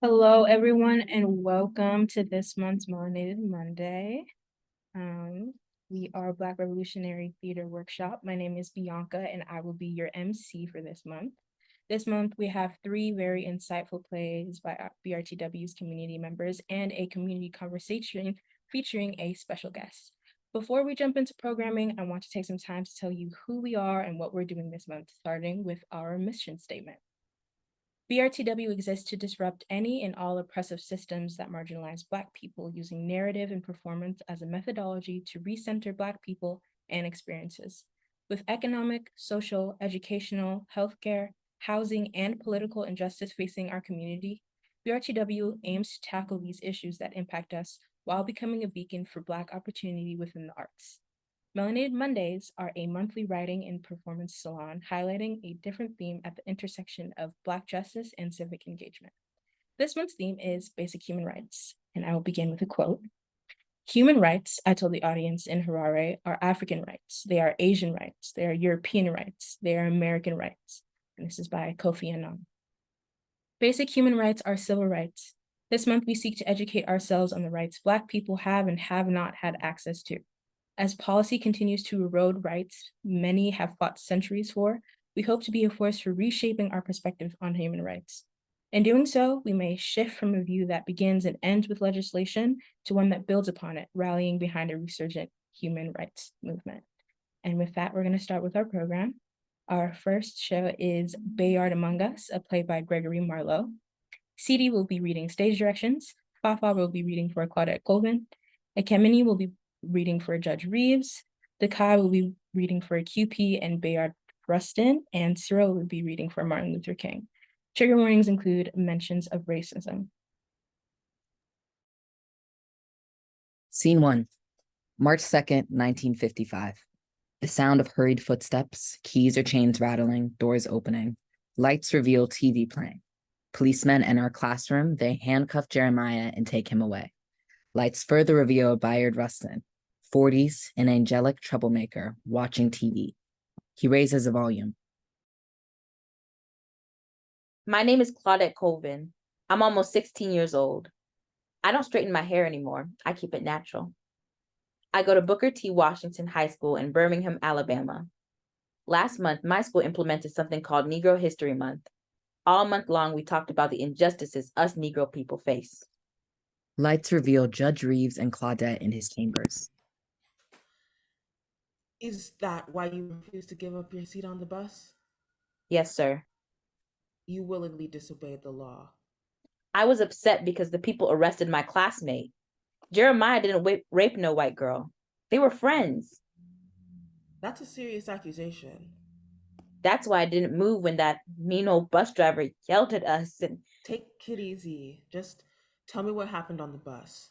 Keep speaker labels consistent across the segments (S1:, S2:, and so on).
S1: Hello, everyone, and welcome to this month's Melanated Monday. Um, we are Black Revolutionary Theater Workshop. My name is Bianca, and I will be your MC for this month. This month, we have three very insightful plays by BRTW's community members and a community conversation featuring a special guest. Before we jump into programming, I want to take some time to tell you who we are and what we're doing this month, starting with our mission statement. BRTW exists to disrupt any and all oppressive systems that marginalize Black people using narrative and performance as a methodology to recenter Black people and experiences. With economic, social, educational, healthcare, housing, and political injustice facing our community, BRTW aims to tackle these issues that impact us while becoming a beacon for Black opportunity within the arts. Melanated Mondays are a monthly writing and performance salon highlighting a different theme at the intersection of Black justice and civic engagement. This month's theme is basic human rights, and I will begin with a quote. Human rights, I told the audience in Harare, are African rights, they are Asian rights, they are European rights, they are American rights. And this is by Kofi Annan. Basic human rights are civil rights. This month, we seek to educate ourselves on the rights Black people have and have not had access to. As policy continues to erode rights many have fought centuries for, we hope to be a force for reshaping our perspective on human rights. In doing so, we may shift from a view that begins and ends with legislation to one that builds upon it, rallying behind a resurgent human rights movement. And with that, we're going to start with our program. Our first show is Bayard Among Us, a play by Gregory Marlowe. CD will be reading stage directions. Fafa will be reading for Claudette Colvin. Ekemini will be reading for Judge Reeves. Dekai will be reading for QP and Bayard Rustin, and Cyril will be reading for Martin Luther King. Trigger warnings include mentions of racism.
S2: Scene 1, March 2nd, 1955. The sound of hurried footsteps, keys or chains rattling, doors opening. Lights reveal TV playing. Policemen enter a classroom, they handcuff Jeremiah and take him away. Lights further reveal Bayard Rustin, 40s, an angelic troublemaker, watching TV. He raises the volume.
S3: My name is Claudette Colvin. I'm almost 16 years old. I don't straighten my hair anymore. I keep it natural. I go to Booker T. Washington High School in Birmingham, Alabama. Last month, my school implemented something called Negro History Month. All month long, we talked about the injustices us Negro people face.
S2: Lights reveal Judge Reeves and Claudette in his chambers.
S4: Is that why you refused to give up your seat on the bus?
S3: Yes, sir.
S4: You willingly disobeyed the law.
S3: I was upset because the people arrested my classmate. Jeremiah didn't rape no white girl. They were friends.
S4: That's a serious accusation.
S3: That's why I didn't move when that mean old bus driver yelled at us and...
S4: Take it easy. Just tell me what happened on the bus.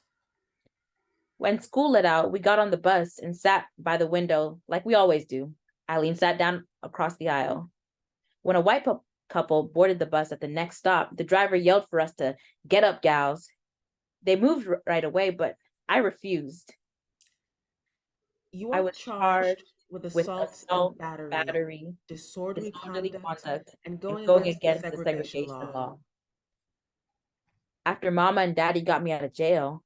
S3: When school let out, we got on the bus and sat by the window like we always do. Eileen sat down across the aisle. When a white couple boarded the bus at the next stop, the driver yelled for us to get up, gals. They moved right away, but I refused.
S4: You are charged with assault and battery, disorderly conduct, and going against the segregation law.
S3: After Mama and Daddy got me out of jail.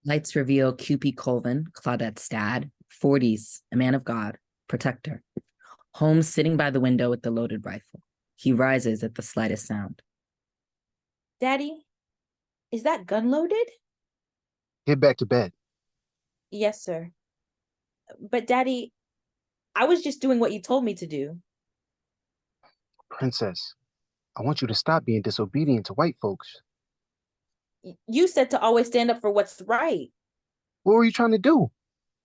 S2: Lights reveal QP Colvin, Claudette's dad, 40s, a man of God, protector. Holmes sitting by the window with the loaded rifle. He rises at the slightest sound.
S3: Daddy, is that gun loaded?
S5: Get back to bed.
S3: Yes, sir. But Daddy, I was just doing what you told me to do.
S5: Princess, I want you to stop being disobedient to white folks.
S3: You said to always stand up for what's right.
S5: What were you trying to do?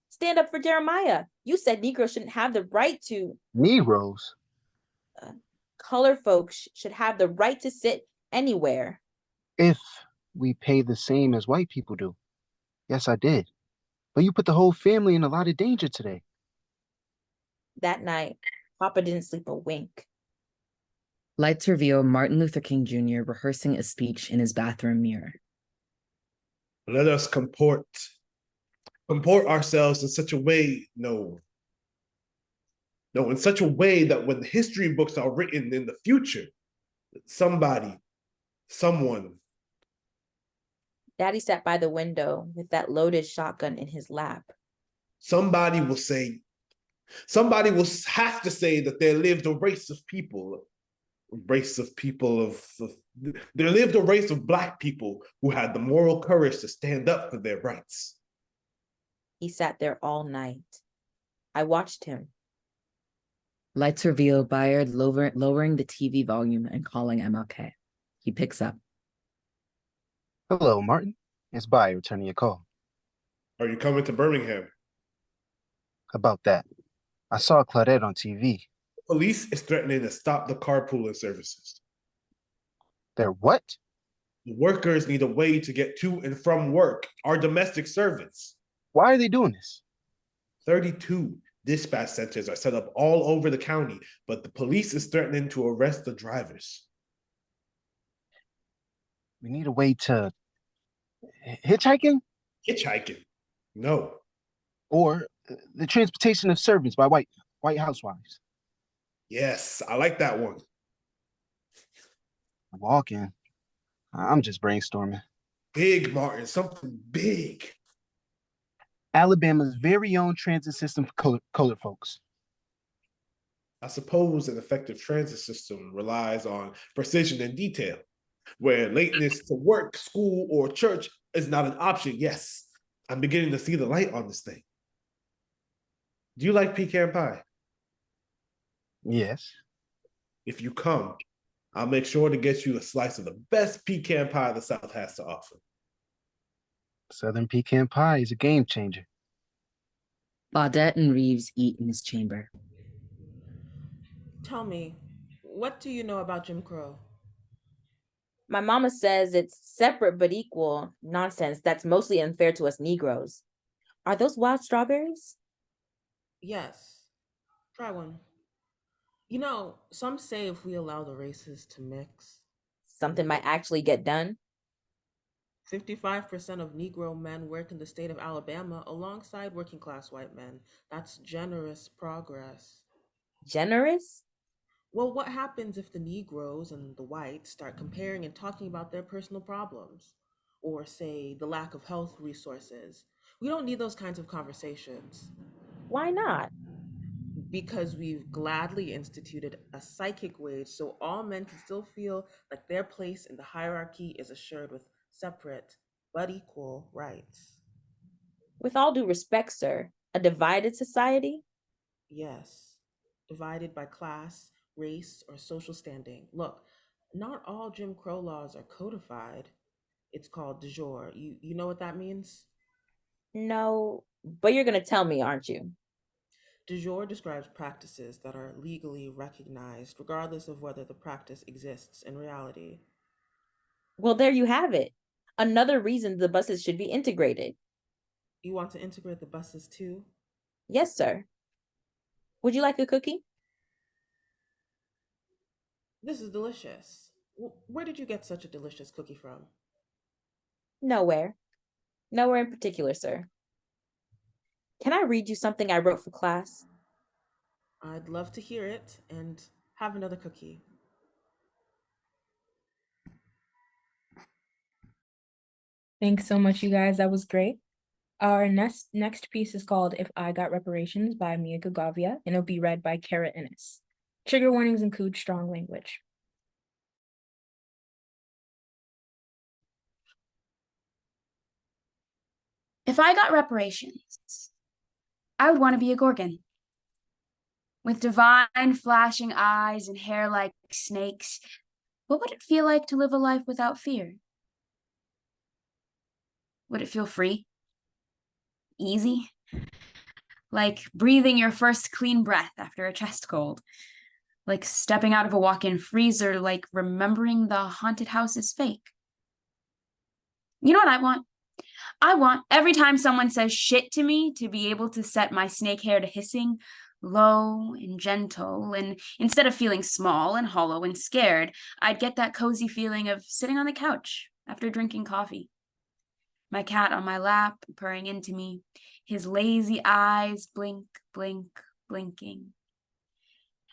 S3: Stand up for Jeremiah. You said Negroes shouldn't have the right to...
S5: Negroes?
S3: Colored folks should have the right to sit anywhere.
S5: If we pay the same as white people do. Yes, I did. But you put the whole family in a lot of danger today.
S3: That night, Papa didn't sleep a wink.
S2: Lights reveal Martin Luther King Jr. rehearsing a speech in his bathroom mirror.
S6: Let us comport ourselves in such a way, in such a way that when the history books are written in the future, somebody, someone
S3: Daddy sat by the window with that loaded shotgun in his lap.
S6: Somebody will have to say that there lived a race of people, there lived a race of Black people who had the moral courage to stand up for their rights.
S3: He sat there all night. I watched him.
S2: Lights reveal Bayard lowering the TV volume and calling MLK. He picks up.
S5: Hello, Martin. It's Bayard returning your call.
S6: Are you coming to Birmingham?
S5: About that. I saw Claudette on TV.
S6: Police is threatening to stop the carpooling services.
S5: They're what?
S6: The workers need a way to get to and from work, our domestic servants.
S5: Why are they doing this?
S6: 32 dispatch centers are set up all over the county, but the police is threatening to arrest the drivers.
S5: We need a way to... Hitchhiking?
S6: Hitchhiking? No.
S5: Or the transportation of servants by white housewives.
S6: Yes, I like that one.
S5: Walking. I'm just brainstorming.
S6: Big, Martin, something big.
S5: Alabama's very own transit system for colored folks.
S6: I suppose an effective transit system relies on precision and detail, where lateness to work, school, or church is not an option. Yes, I'm beginning to see the light on this thing. Do you like pecan pie?
S5: Yes.
S6: If you come, I'll make sure to get you a slice of the best pecan pie the South has to offer.
S5: Southern pecan pie is a game changer.
S2: Baudette and Reeves eat in his chamber.
S4: Tell me, what do you know about Jim Crow?
S3: My mama says it's separate but equal nonsense that's mostly unfair to us Negroes. Are those wild strawberries?
S4: Yes. Try one. You know, some say if we allow the races to mix,
S3: something might actually get done.
S4: 55% of Negro men work in the state of Alabama alongside working class white men. That's generous progress.
S3: Generous?
S4: Well, what happens if the Negroes and the whites start comparing and talking about their personal problems? Or, say, the lack of health resources? We don't need those kinds of conversations.
S3: Why not?
S4: Because we've gladly instituted a psychic wage so all men can still feel like their place in the hierarchy is assured with separate but equal rights.
S3: With all due respect, sir, a divided society?
S4: Yes, divided by class, race, or social standing. Look, not all Jim Crow laws are codified. It's called de jure. You know what that means?
S3: No, but you're going to tell me, aren't you?
S4: De jure describes practices that are legally recognized, regardless of whether the practice exists in reality.
S3: Well, there you have it. Another reason the buses should be integrated.
S4: You want to integrate the buses too?
S3: Yes, sir. Would you like a cookie?
S4: This is delicious. Where did you get such a delicious cookie from?
S3: Nowhere. Nowhere in particular, sir. Can I read you something I wrote for class?
S4: I'd love to hear it, and have another cookie.
S1: Thanks so much, you guys. That was great. Our next piece is called If I Got Reparations by Mia Gagavia, and it'll be read by Kara Innes. Trigger warnings include strong language.
S7: If I got reparations, I would want to be a Gorgon. With divine flashing eyes and hair like snakes, what would it feel like to live a life without fear? Would it feel free? Easy? Like breathing your first clean breath after a chest cold? Like stepping out of a walk-in freezer, like remembering the haunted house is fake? You know what I want? I want every time someone says shit to me to be able to set my snake hair to hissing, low and gentle, and instead of feeling small and hollow and scared, I'd get that cozy feeling of sitting on the couch after drinking coffee. My cat on my lap, purring into me, his lazy eyes blink, blink, blinking.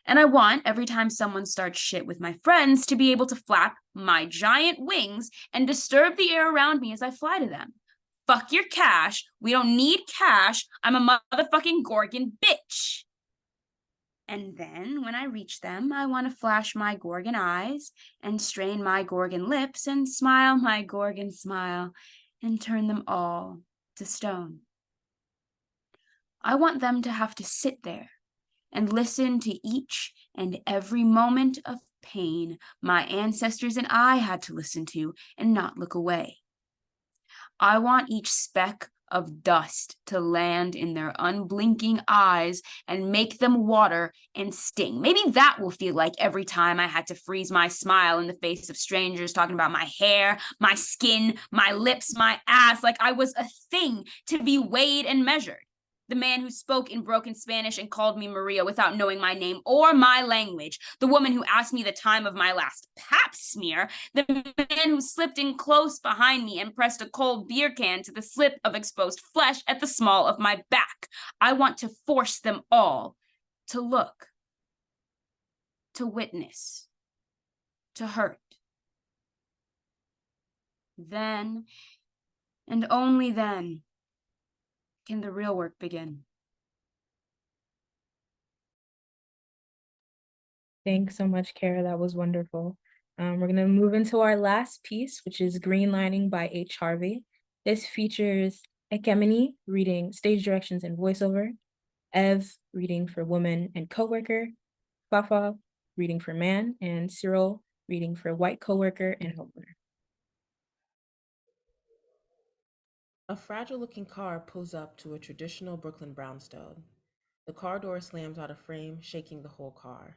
S7: And I want, every time someone starts shit with my friends, to be able to flap my giant wings and disturb the air around me as I fly to them. Fuck your cash. We don't need cash. I'm a motherfucking Gorgon bitch. And then, when I reach them, I want to flash my Gorgon eyes and strain my Gorgon lips and smile my Gorgon smile and turn them all to stone. I want them to have to sit there and listen to each and every moment of pain my ancestors and I had to listen to and not look away. I want each speck of dust to land in their unblinking eyes and make them water and sting. Maybe that will feel like every time I had to freeze my smile in the face of strangers talking about my hair, my skin, my lips, my ass, like I was a thing to be weighed and measured. The man who spoke in broken Spanish and called me Maria without knowing my name or my language. The woman who asked me the time of my last pap smear. The man who slipped in close behind me and pressed a cold beer can to the slip of exposed flesh at the small of my back. I want to force them all to look, to witness, to hurt. Then, and only then, can the real work begin.
S1: Thanks so much, Kara. That was wonderful. We're going to move into our last piece, which is Greenlining by H. Harvey. This features Ekemini reading stage directions and voiceover, Ev reading for woman and coworker, Fafa reading for man, and Cyril reading for white coworker and helper.
S4: A fragile-looking car pulls up to a traditional Brooklyn brownstone. The car door slams out of frame, shaking the whole car.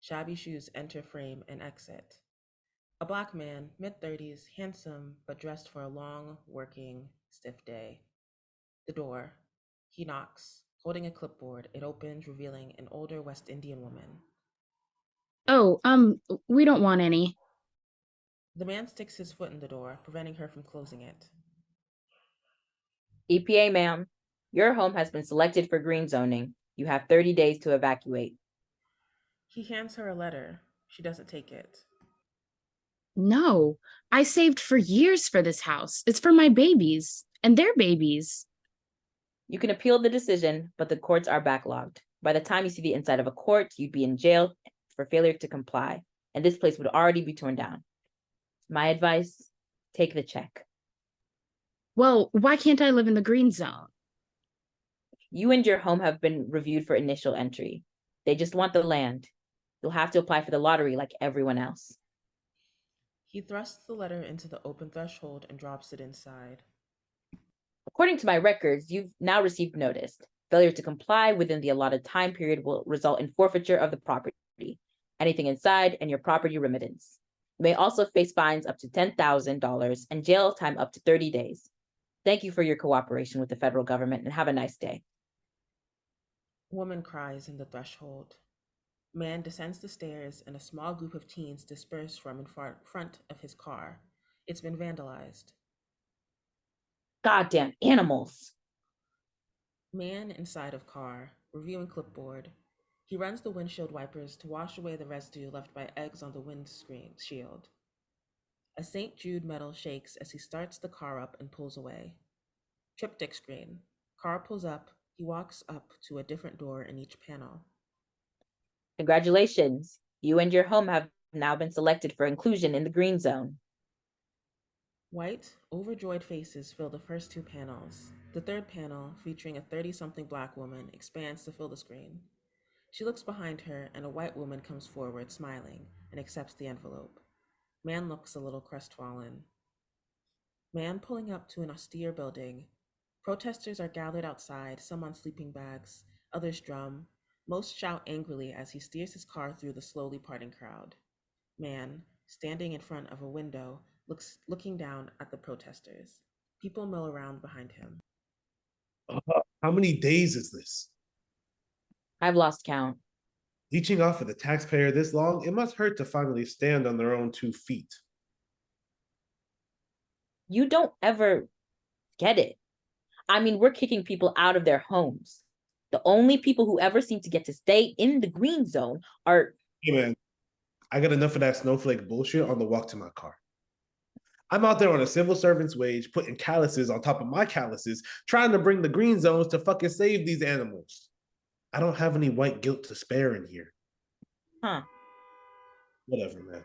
S4: Shabby shoes enter frame and exit. A black man, mid-30s, handsome, but dressed for a long, working, stiff day. The door. He knocks. Holding a clipboard, it opens, revealing an older West Indian woman.
S7: Oh, we don't want any.
S4: The man sticks his foot in the door, preventing her from closing it.
S3: EPA, ma'am, your home has been selected for green zoning. You have 30 days to evacuate.
S4: He hands her a letter. She doesn't take it.
S7: No, I saved for years for this house. It's for my babies and their babies.
S3: You can appeal the decision, but the courts are backlogged. By the time you see the inside of a court, you'd be in jail for failure to comply, and this place would already be torn down. My advice, take the check.
S7: Well, why can't I live in the green zone?
S3: You and your home have been reviewed for initial entry. They just want the land. You'll have to apply for the lottery like everyone else.
S4: He thrusts the letter into the open threshold and drops it inside.
S3: According to my records, you've now received notice. Failure to comply within the allotted time period will result in forfeiture of the property, anything inside, and your property remittance. You may also face fines up to $10,000 and jail time up to 30 days. Thank you for your cooperation with the federal government and have a nice day.
S4: Woman cries in the threshold. Man descends the stairs and a small group of teens disperse from in front of his car. It's been vandalized.
S3: Goddamn animals.
S4: Man inside of car, reviewing clipboard. He runs the windshield wipers to wash away the residue left by eggs on the windscreen shield. A St. Jude medal shakes as he starts the car up and pulls away. Triptych screen. Car pulls up. He walks up to a different door in each panel.
S3: Congratulations. You and your home have now been selected for inclusion in the green zone.
S4: White, overjoyed faces fill the first two panels. The third panel, featuring a 30-something black woman, expands to fill the screen. She looks behind her, and a white woman comes forward, smiling, and accepts the envelope. Man looks a little crestfallen. Man pulling up to an austere building. Protesters are gathered outside, some on sleeping bags, others drum. Most shout angrily as he steers his car through the slowly parting crowd. Man, standing in front of a window, looking down at the protesters. People mill around behind him.
S6: How many days is this?
S3: I've lost count.
S6: Leeching off of the taxpayer this long, it must hurt to finally stand on their own 2 feet.
S3: You don't ever get it. I mean, we're kicking people out of their homes. The The only people who ever seem to get to stay in the green zone are...
S6: Hey man, I got enough of that snowflake bullshit on the walk to my car. I'm out there on a civil servant's wage, putting calluses on top of my calluses, trying to bring the green zones to fucking save these animals. I don't have any white guilt to spare in here.
S3: Huh.
S6: Whatever, man.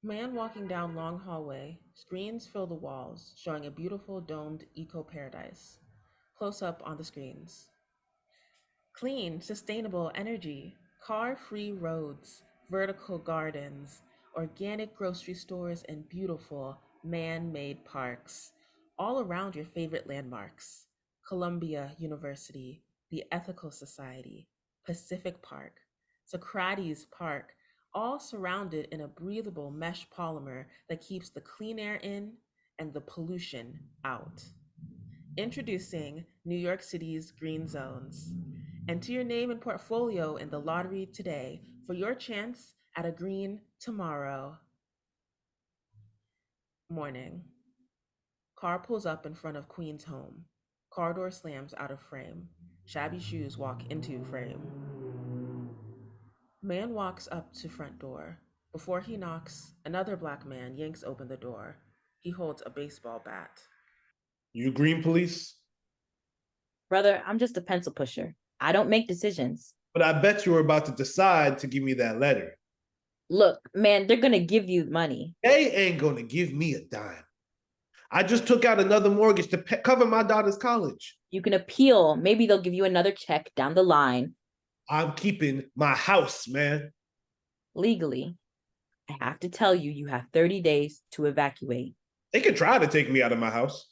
S4: Man walking down long hallway, screens fill the walls, showing a beautiful domed eco-paradise. Close up on the screens. Clean, sustainable energy, car-free roads, vertical gardens, organic grocery stores, and beautiful man-made parks, all around your favorite landmarks. Columbia University, the Ethical Society, Pacific Park, Socrates Park, all surrounded in a breathable mesh polymer that keeps the clean air in and the pollution out. Introducing New York City's Green Zones. Enter your name and portfolio in the lottery today for your chance at a green tomorrow. Morning. Car pulls up in front of Queen's home. Car door slams out of frame. Shabby shoes walk into frame. Man walks up to front door. Before he knocks, another black man yanks open the door. He holds a baseball bat.
S6: You green police?
S3: Brother, I'm just a pencil pusher. I don't make decisions.
S6: But I bet you were about to decide to give me that letter.
S3: Look, man, they're gonna give you money.
S6: They ain't gonna give me a dime. I just took out another mortgage to cover my daughter's college.
S3: You can appeal. Maybe they'll give you another check down the line.
S6: I'm keeping my house, man.
S3: Legally, I have to tell you, you have 30 days to evacuate.
S6: They could try to take me out of my house.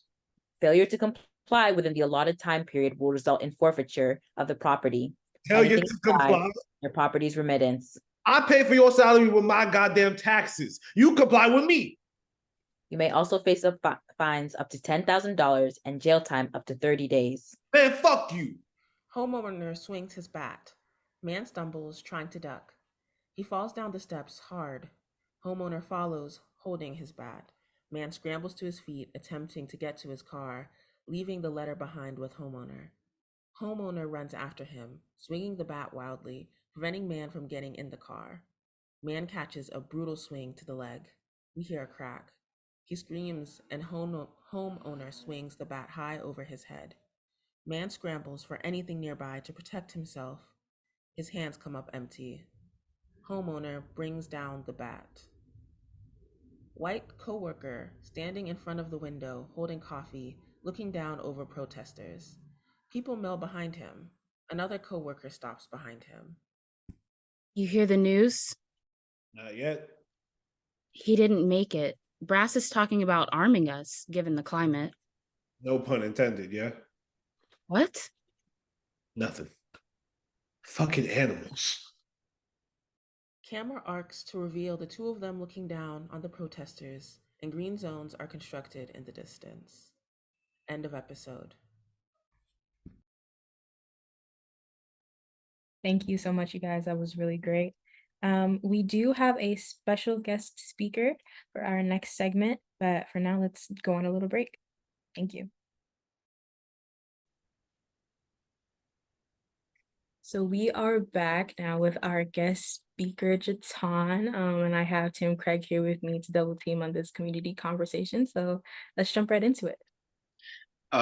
S3: Failure to comply within the allotted time period will result in forfeiture of the property.
S6: Failure
S3: Anything
S6: to comply?
S3: Your property's remittance.
S6: I pay for your salary with my goddamn taxes. You comply with me.
S3: You may also face fines up to $10,000 and jail time up to 30 days.
S6: Man, fuck you.
S4: Homeowner swings his bat. Man stumbles, trying to duck. He falls down the steps hard. Homeowner follows, holding his bat. Man scrambles to his feet, attempting to get to his car, leaving the letter behind with homeowner. Homeowner runs after him, swinging the bat wildly, preventing man from getting in the car. Man catches a brutal swing to the leg. We hear a crack. He screams, and homeowner swings the bat high over his head. Man scrambles for anything nearby to protect himself. His hands come up empty. Homeowner brings down the bat. White coworker standing in front of the window, holding coffee, looking down over protesters. People mill behind him. Another coworker stops behind him.
S7: You hear the news?
S6: Not yet.
S7: He didn't make it. Brass is talking about arming us, given the climate.
S6: No pun intended, yeah?
S7: What?
S6: Nothing. Fucking animals.
S4: Camera arcs to reveal the two of them looking down on the protesters, and green zones are constructed in the distance. End of episode.
S1: Thank you so much, you guys. That was really great. We do have a special guest speaker for our next segment, but for now, let's go on a little break. Thank you. So we are back now with our guest speaker, JaTaune, and I have Tim Craig here with me to double team on this community conversation. So let's jump right into it.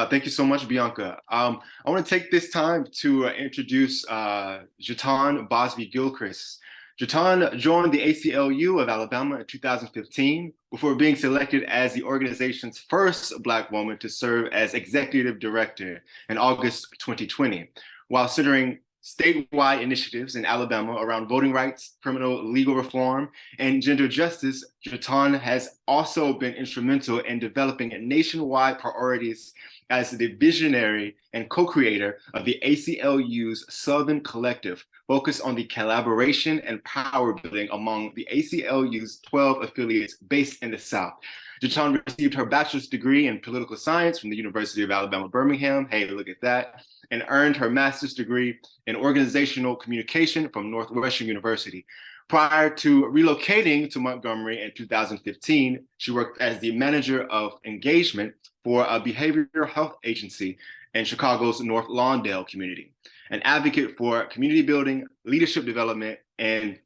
S8: Thank you so much, Bianca. I want to take this time to introduce JaTaune Bosby Gilchrist. JaTaune joined the ACLU of Alabama in 2015 before being selected as the organization's first Black woman to serve as executive director in August 2020, while centering statewide initiatives in Alabama around voting rights, criminal legal reform, and gender justice. JaTaune has also been instrumental in developing nationwide priorities as the visionary and co-creator of the ACLU's Southern Collective, focused on the collaboration and power building among the ACLU's 12 affiliates based in the South. JaTaune received her bachelor's degree in political science from the University of Alabama, Birmingham. Hey, look at that. And earned her master's degree in organizational communication from Northwestern University. Prior to relocating to Montgomery in 2015, she worked as the manager of engagement for a behavioral health agency in Chicago's North Lawndale community, an advocate for community building, leadership development, and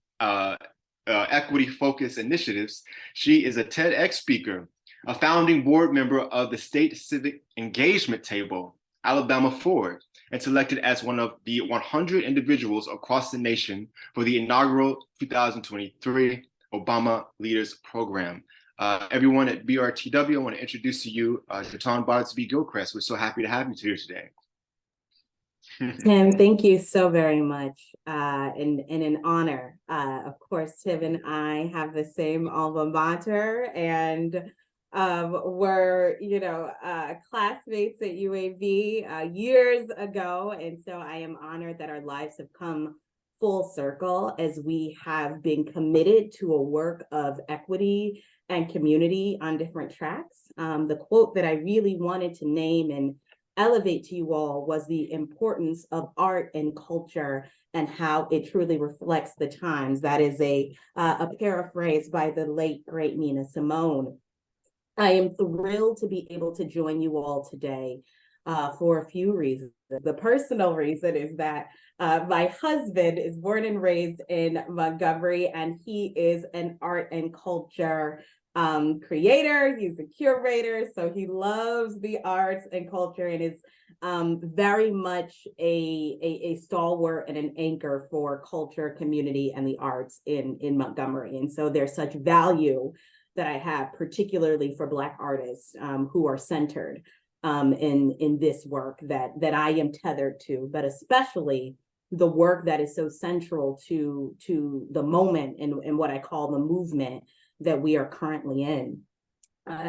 S8: equity-focused initiatives. She is a TEDx speaker, a founding board member of the State Civic Engagement Table, Alabama Forward, and selected as one of the 100 individuals across the nation for the inaugural 2023 Obama Leaders Program. Everyone at BRTW, I want to introduce to you JaTaune Bosby Gilchrist. We're so happy to have you here today.
S9: Tim, thank you so very much, and an honor. Of course, Tim and I have the same alma mater, and were, classmates at UAB years ago, and so I am honored that our lives have come full circle as we have been committed to a work of equity and community on different tracks. The quote that I really wanted to name and elevate to you all was the importance of art and culture and how it truly reflects the times. That is a paraphrase by the late, great Nina Simone. I am thrilled to be able to join you all today for a few reasons. The personal reason is that my husband is born and raised in Montgomery, and he is an art and culture creator. He's a curator, so he loves the arts and culture and is very much a stalwart and an anchor for culture, community, and the arts in Montgomery. And so there's such value that I have, particularly for Black artists who are centered in this work that I am tethered to, but especially the work that is so central to the moment and what I call the movement that we are currently in.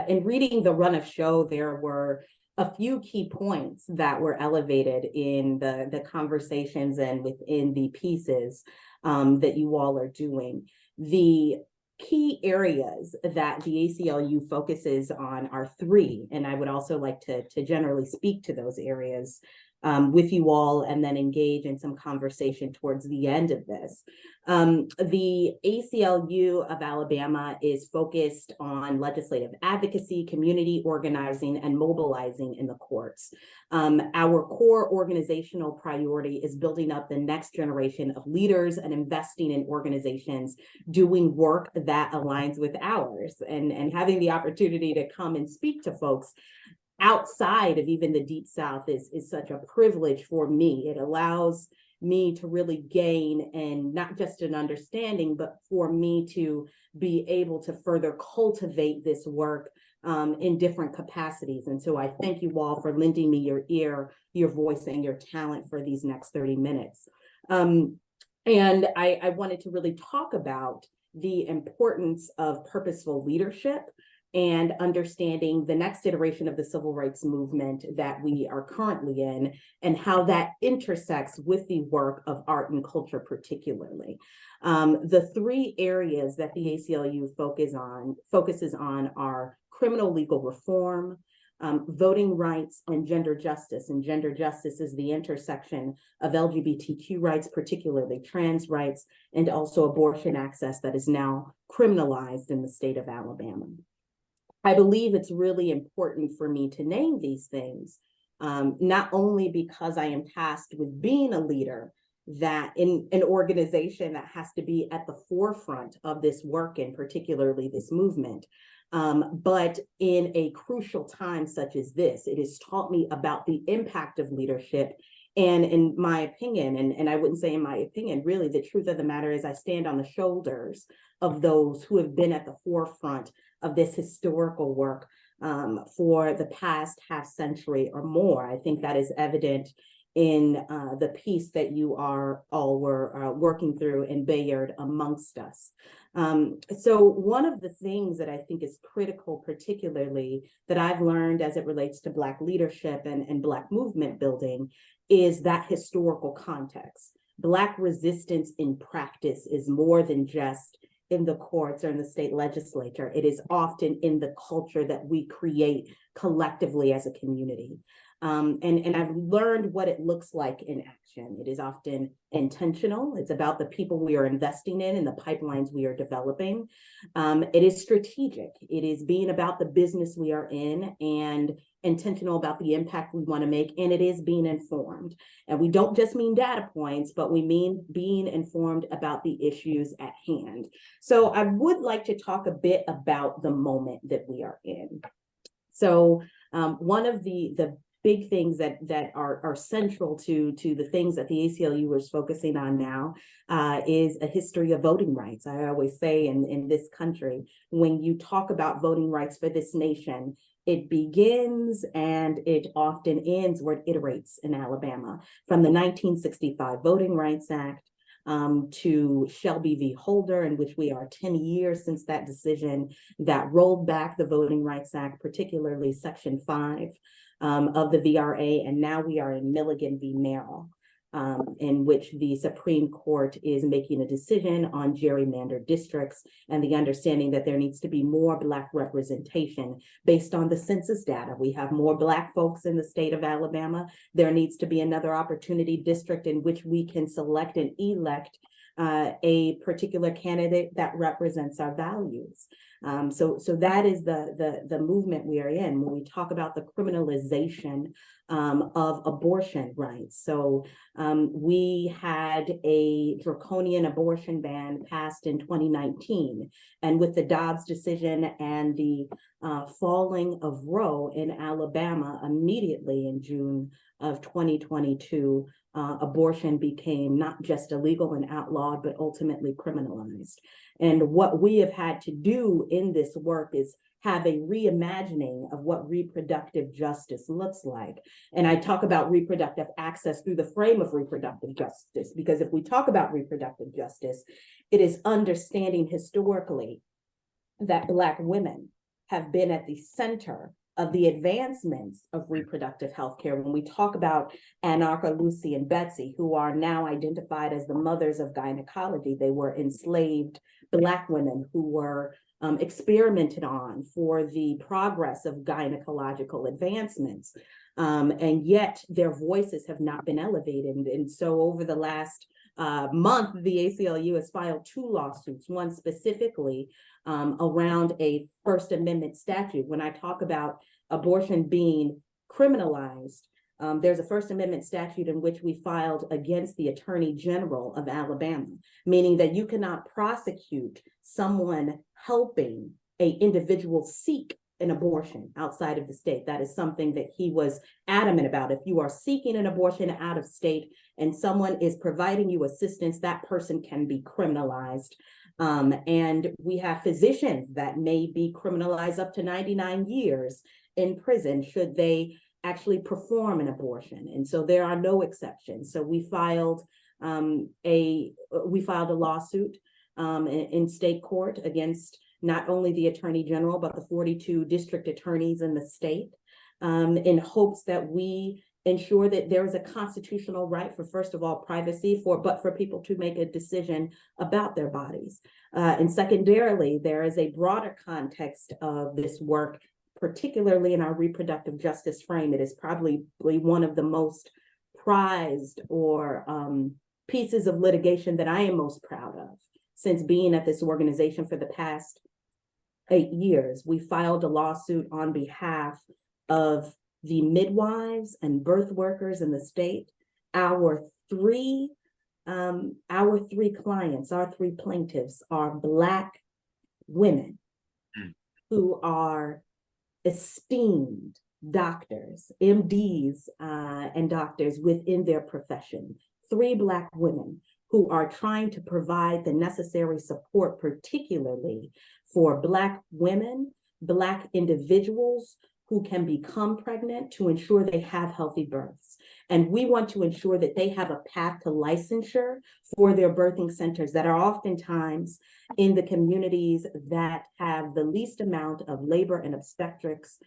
S9: In reading the run of show, there were a few key points that were elevated in the conversations and within the pieces that you all are doing. The key areas that the ACLU focuses on are three, and I would also like to generally speak to those areas with you all and then engage in some conversation towards the end of this. The ACLU of Alabama is focused on legislative advocacy, community organizing, and mobilizing in the courts. Our core organizational priority is building up the next generation of leaders and investing in organizations doing work that aligns with ours, and having the opportunity to come and speak to folks outside of even the Deep South is such a privilege for me. It allows me to really gain, and not just an understanding, but for me to be able to further cultivate this work in different capacities. And so I thank you all for lending me your ear, your voice, and your talent for these next 30 minutes. And I wanted to really talk about the importance of purposeful leadership and understanding the next iteration of the civil rights movement that we are currently in, and how that intersects with the work of art and culture particularly. The three areas that the ACLU focuses on are criminal legal reform, voting rights, and gender justice. And gender justice is the intersection of LGBTQ rights, particularly trans rights, and also abortion access that is now criminalized in the state of Alabama. I believe it's really important for me to name these things, not only because I am tasked with being a leader that in an organization that has to be at the forefront of this work and particularly this movement, but in a crucial time such as this, it has taught me about the impact of leadership. And in my opinion, and I wouldn't say in my opinion, really the truth of the matter is I stand on the shoulders of those who have been at the forefront of this historical work for the past half century or more. I think that is evident in the piece that you are all were working through in Bayard amongst us. So one of the things that I think is critical, particularly that I've learned as it relates to Black leadership and Black movement building, is that historical context. Black resistance in practice is more than just in the courts or in the state legislature. It is often in the culture that we create collectively as a community. And I've learned what it looks like in action. It is often intentional. It's about the people we are investing in and the pipelines we are developing. It is strategic. It is being about the business we are in and intentional about the impact we want to make. And it is being informed. And we don't just mean data points, but we mean being informed about the issues at hand. So I would like to talk a bit about the moment that we are in. So one of the big things that are central to the things that the ACLU is focusing on now is a history of voting rights. I always say in this country, when you talk about voting rights for this nation, it begins and it often ends where it iterates in Alabama, from the 1965 Voting Rights Act to Shelby v. Holder, in which we are 10 years since that decision that rolled back the Voting Rights Act, particularly Section 5 of the VRA, and now we are in Milligan v. Merrill, in which the Supreme Court is making a decision on gerrymandered districts and the understanding that there needs to be more Black representation based on the census data. We have more Black folks in the state of Alabama. There needs to be another opportunity district in which we can select and elect a particular candidate that represents our values. So that is the movement we are in when we talk about the criminalization of abortion rights. So we had a draconian abortion ban passed in 2019, and with the Dobbs decision and the falling of Roe in Alabama immediately in June of 2022, abortion became not just illegal and outlawed, but ultimately criminalized. And what we have had to do in this work is have a reimagining of what reproductive justice looks like. And I talk about reproductive access through the frame of reproductive justice, because if we talk about reproductive justice, it is understanding historically that Black women have been at the center of the advancements of reproductive health care. When we talk about Anarcha, Lucy, and Betsy, who are now identified as the mothers of gynecology, they were enslaved Black women who were experimented on for the progress of gynecological advancements. And yet their voices have not been elevated. And so over the last month, the ACLU has filed 2 lawsuits, one specifically around a First Amendment statute. When I talk about abortion being criminalized, there's a First Amendment statute in which we filed against the Attorney General of Alabama, meaning that you cannot prosecute someone helping an individual seek an abortion outside of the state. That is something that he was adamant about. If you are seeking an abortion out of state and someone is providing you assistance, that person can be criminalized. And we have physicians that may be criminalized up to 99 years in prison should they actually perform an abortion. And so there are no exceptions. So we filed a lawsuit in state court against not only the Attorney General, but the 42 district attorneys in the state, in hopes that we ensure that there is a constitutional right for, first of all, privacy, but for people to make a decision about their bodies. And secondarily, there is a broader context of this work, particularly in our reproductive justice frame. It is probably one of the most prized or pieces of litigation that I am most proud of since being at this organization for the past 8 years. We filed a lawsuit on behalf of the midwives and birth workers in the state. Our three clients, our 3 plaintiffs are Black women who are esteemed doctors, MDs, and doctors within their profession. 3 Black women who are trying to provide the necessary support, particularly for Black women, Black individuals who can become pregnant, to ensure they have healthy births. And we want to ensure that they have a path to licensure for their birthing centers that are oftentimes in the communities that have the least amount of labor and obstetrics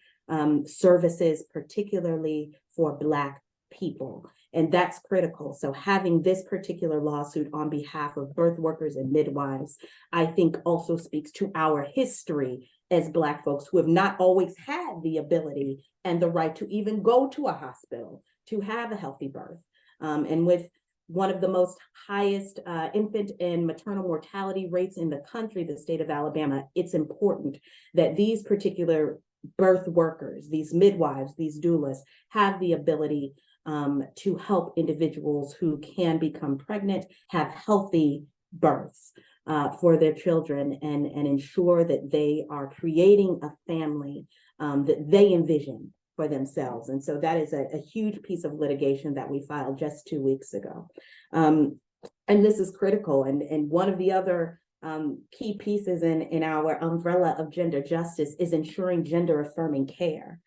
S9: services, particularly for Black people. And that's critical. So having this particular lawsuit on behalf of birth workers and midwives, I think also speaks to our history as Black folks who have not always had the ability and the right to even go to a hospital to have a healthy birth. And with one of the most highest infant and maternal mortality rates in the country, the state of Alabama, it's important that these particular birth workers, these midwives, these doulas, have the ability to help individuals who can become pregnant, have healthy births for their children, and ensure that they are creating a family that they envision for themselves. And so that is a huge piece of litigation that we filed just 2 weeks ago. And this is critical. And one of the other key pieces in our umbrella of gender justice is ensuring gender affirming care.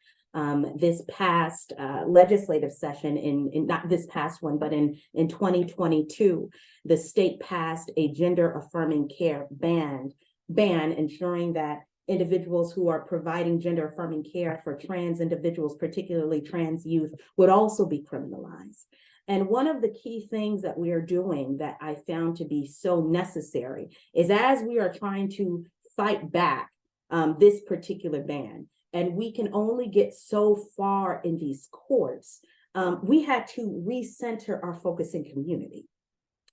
S9: This past legislative session, in not this past one, but in 2022, the state passed a gender affirming care ban, ensuring that individuals who are providing gender affirming care for trans individuals, particularly trans youth, would also be criminalized. And one of the key things that we are doing that I found to be so necessary is, as we are trying to fight back this particular ban, and we can only get so far in these courts, we had to recenter our focus in community.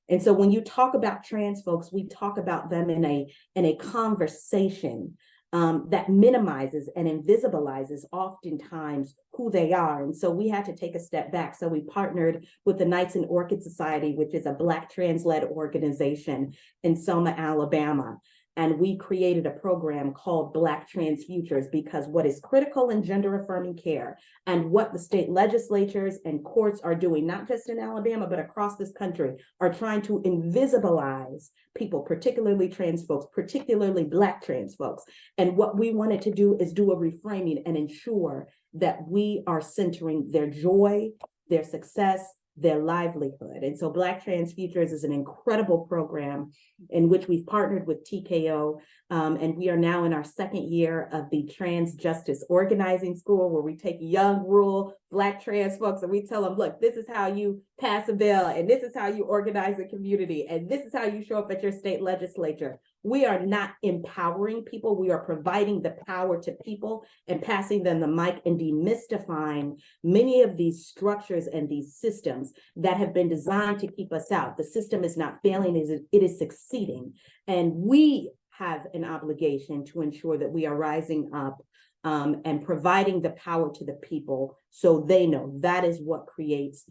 S9: And so when you talk about trans folks, we talk about them in a conversation that minimizes and invisibilizes oftentimes who they are. And so we had to take a step back. So we partnered with the Knights and Orchid Society, which is a Black trans-led organization in Selma, Alabama. And we created a program called Black Trans Futures, because what is critical in gender affirming care and what the state legislatures and courts are doing, not just in Alabama, but across this country, are trying to invisibilize people, particularly trans folks, particularly Black trans folks. And what we wanted to do is do a reframing and ensure that we are centering their joy, their success, their livelihood. And so Black Trans Futures is an incredible program in which we've partnered with TKO, and we are now in our second year of the Trans Justice Organizing School, where we take young, rural Black trans folks and we tell them, look, this is how you pass a bill, and this is how you organize a community, and this is how you show up at your state legislature. We are not empowering people. We are providing the power to people and passing them the mic and demystifying many of these structures and these systems that have been designed to keep us out. The system is not failing, it is succeeding. And we have an obligation to ensure that we are rising up and providing the power to the people so they know that is what creates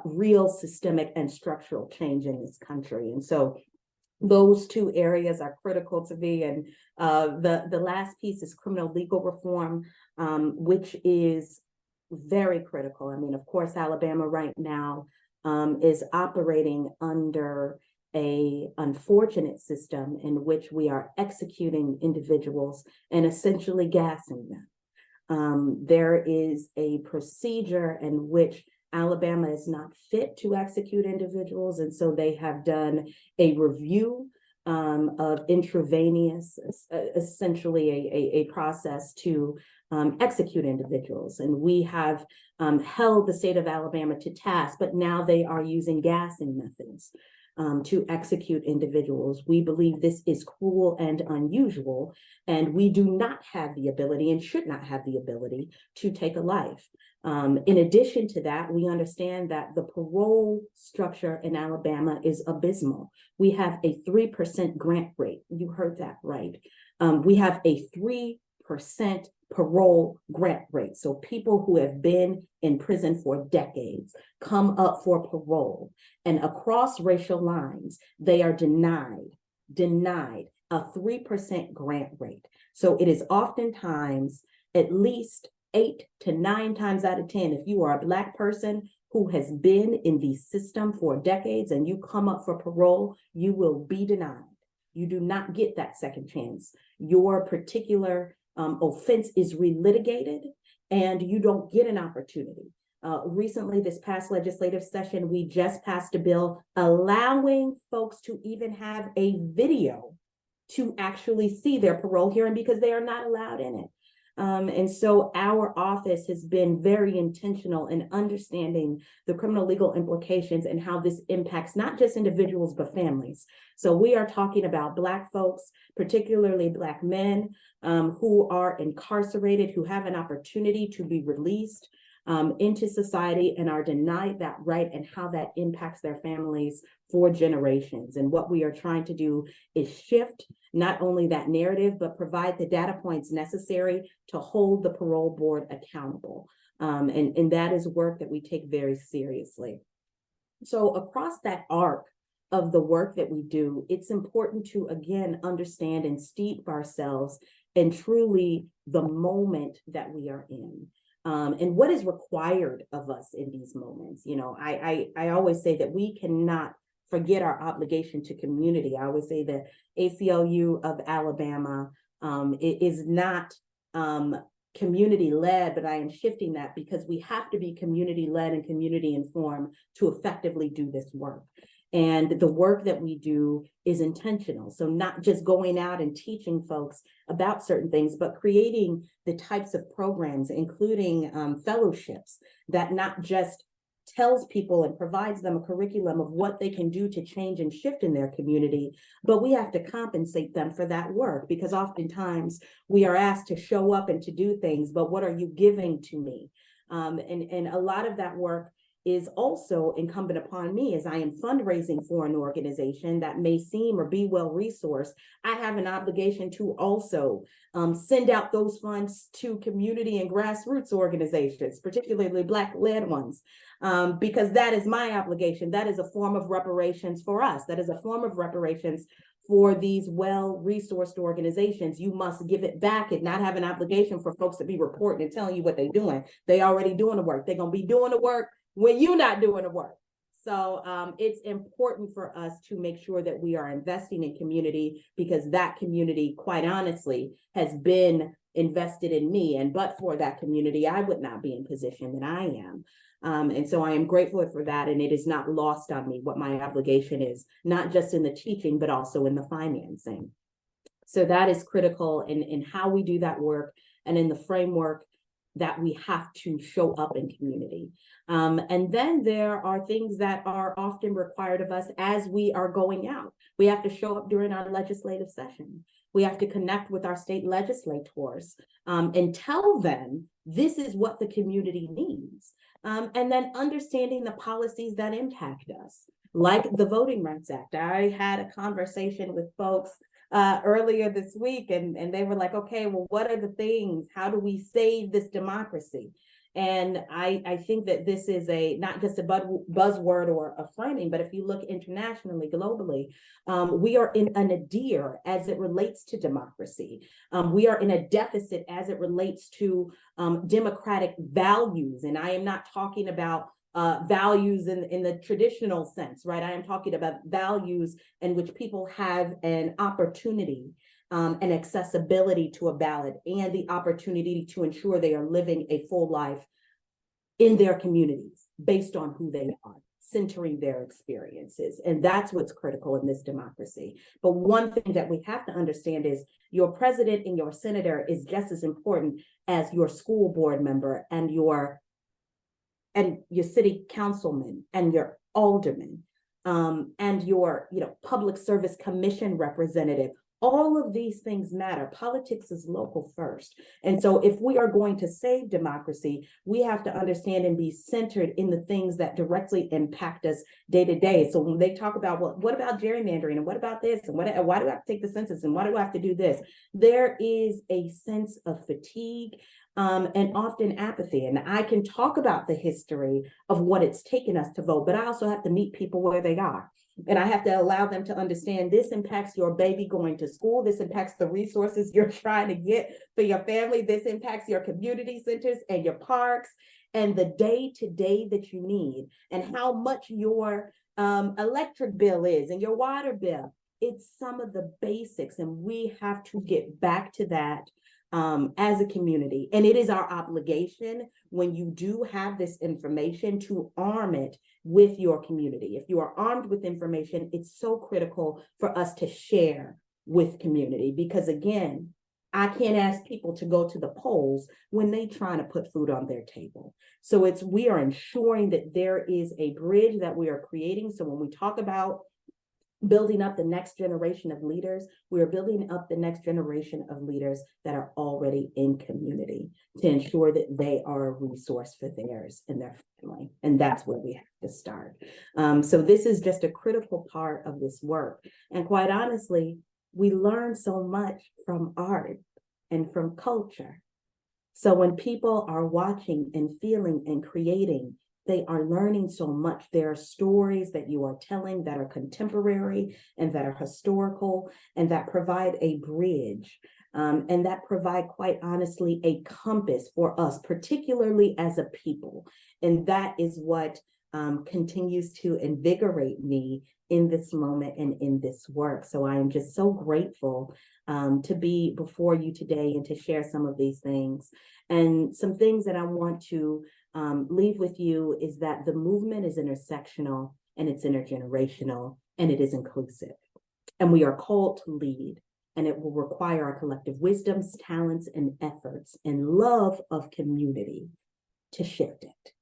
S9: real systemic and structural change in this country. And so those two areas are critical to me. And the last piece is criminal legal reform, which is very critical. I mean, of course, Alabama right now is operating under an unfortunate system in which we are executing individuals and essentially gassing them. There is a procedure in which Alabama is not fit to execute individuals, and so they have done a review of intravenous, essentially a process to execute individuals. And we have held the state of Alabama to task, but now they are using gassing methods to execute individuals. We believe this is cruel and unusual, and we do not have the ability and should not have the ability to take a life. In addition to that, we understand that the parole structure in Alabama is abysmal. We have a 3% grant rate. You heard that right. We have a 3% parole grant rate. So people who have been in prison for decades come up for parole, and across racial lines, they are denied a 3% grant rate. So it is oftentimes at least 8 to 9 times out of 10, if you are a Black person who has been in the system for decades and you come up for parole, you will be denied. You do not get that second chance. Your particular offense is relitigated and you don't get an opportunity. Recently, this past legislative session, we just passed a bill allowing folks to even have a video to actually see their parole hearing because they are not allowed in it. And so our office has been very intentional in understanding the criminal legal implications and how this impacts not just individuals, but families. So we are talking about Black folks, particularly Black men, who are incarcerated, who have an opportunity to be released into society and are denied that right, and how that impacts their families for generations. And what we are trying to do is shift not only that narrative, but provide the data points necessary to hold the parole board accountable. And that is work that we take very seriously. So across that arc of the work that we do, it's important to, again, understand and steep ourselves in truly the moment that we are in. And what is required of us in these moments. You know, I always say that we cannot forget our obligation to community. I always say that ACLU of Alabama it is not community-led, but I am shifting that because we have to be community-led and community-informed to effectively do this work. And the work that we do is intentional. So not just going out and teaching folks about certain things, but creating the types of programs, including fellowships, that not just tells people and provides them a curriculum of what they can do to change and shift in their community, but we have to compensate them for that work, because oftentimes we are asked to show up and to do things, but what are you giving to me? And a lot of that work is also incumbent upon me, as I am fundraising for an organization that may seem or be well resourced. I have an obligation to also send out those funds to community and grassroots organizations, particularly Black-led ones, because that is my obligation. That is a form of reparations for us. That is a form of reparations for these well-resourced organizations. You must give it back and not have an obligation for folks to be reporting and telling you what they're doing. They already doing the work. They're gonna be doing the work when you're not doing the work. So it's important for us to make sure that we are investing in community, because that community, quite honestly, has been invested in me. And but for that community, I would not be in position that I am. And so I am grateful for that. And it is not lost on me what my obligation is, not just in the teaching, but also in the financing. So that is critical in how we do that work and in the framework that we have to show up in community. And then there are things that are often required of us as we are going out. We have to show up during our legislative session. We have to connect with our state legislators and tell them this is what the community needs. And then understanding the policies that impact us, like the Voting Rights Act. I had a conversation with folks earlier this week, and they were like, okay, well, what are the things? How do we save this democracy? And I think that this is not just a buzzword or a framing, but if you look internationally, globally, we are in a nadir as it relates to democracy. We are in a deficit as it relates to democratic values. And I am not talking about values in the traditional sense, right? I am talking about values in which people have an opportunity and accessibility to a ballot, and the opportunity to ensure they are living a full life in their communities based on who they are, centering their experiences. And that's what's critical in this democracy. But one thing that we have to understand is your president and your senator is just as important as your school board member and your city councilman and your alderman and your public service commission representative. All of these things matter. Politics is local first. And so if we are going to save democracy, we have to understand and be centered in the things that directly impact us day to day. So when they talk about, well, what about gerrymandering? And what about this? And why do I have to take the census? And why do I have to do this? There is a sense of fatigue and often apathy. And I can talk about the history of what it's taken us to vote, but I also have to meet people where they are. And I have to allow them to understand this impacts your baby going to school. This impacts the resources you're trying to get for your family. This impacts your community centers and your parks and the day-to-day that you need, and how much your electric bill is and your water bill. It's some of the basics, and we have to get back to that as a community. And it is our obligation, when you do have this information, to arm it with your community. If you are armed with information, it's so critical for us to share with community, because again, I can't ask people to go to the polls when they trying to put food on their table. So we are ensuring that there is a bridge that we are creating. So when we talk about building up the next generation of leaders, we are building up the next generation of leaders that are already in community to ensure that they are a resource for theirs and their family. And that's where we have to start. So this is just a critical part of this work. And quite honestly, we learn so much from art and from culture. So when people are watching and feeling and creating, they are learning so much. There are stories that you are telling that are contemporary and that are historical and that provide a bridge and that provide, quite honestly, a compass for us, particularly as a people. And that is what continues to invigorate me in this moment and in this work. So I am just so grateful to be before you today and to share some of these things. And some things that I want to leave with you is that the movement is intersectional and it's intergenerational and it is inclusive. And we are called to lead, and it will require our collective wisdoms, talents, and efforts and love of community to shift it.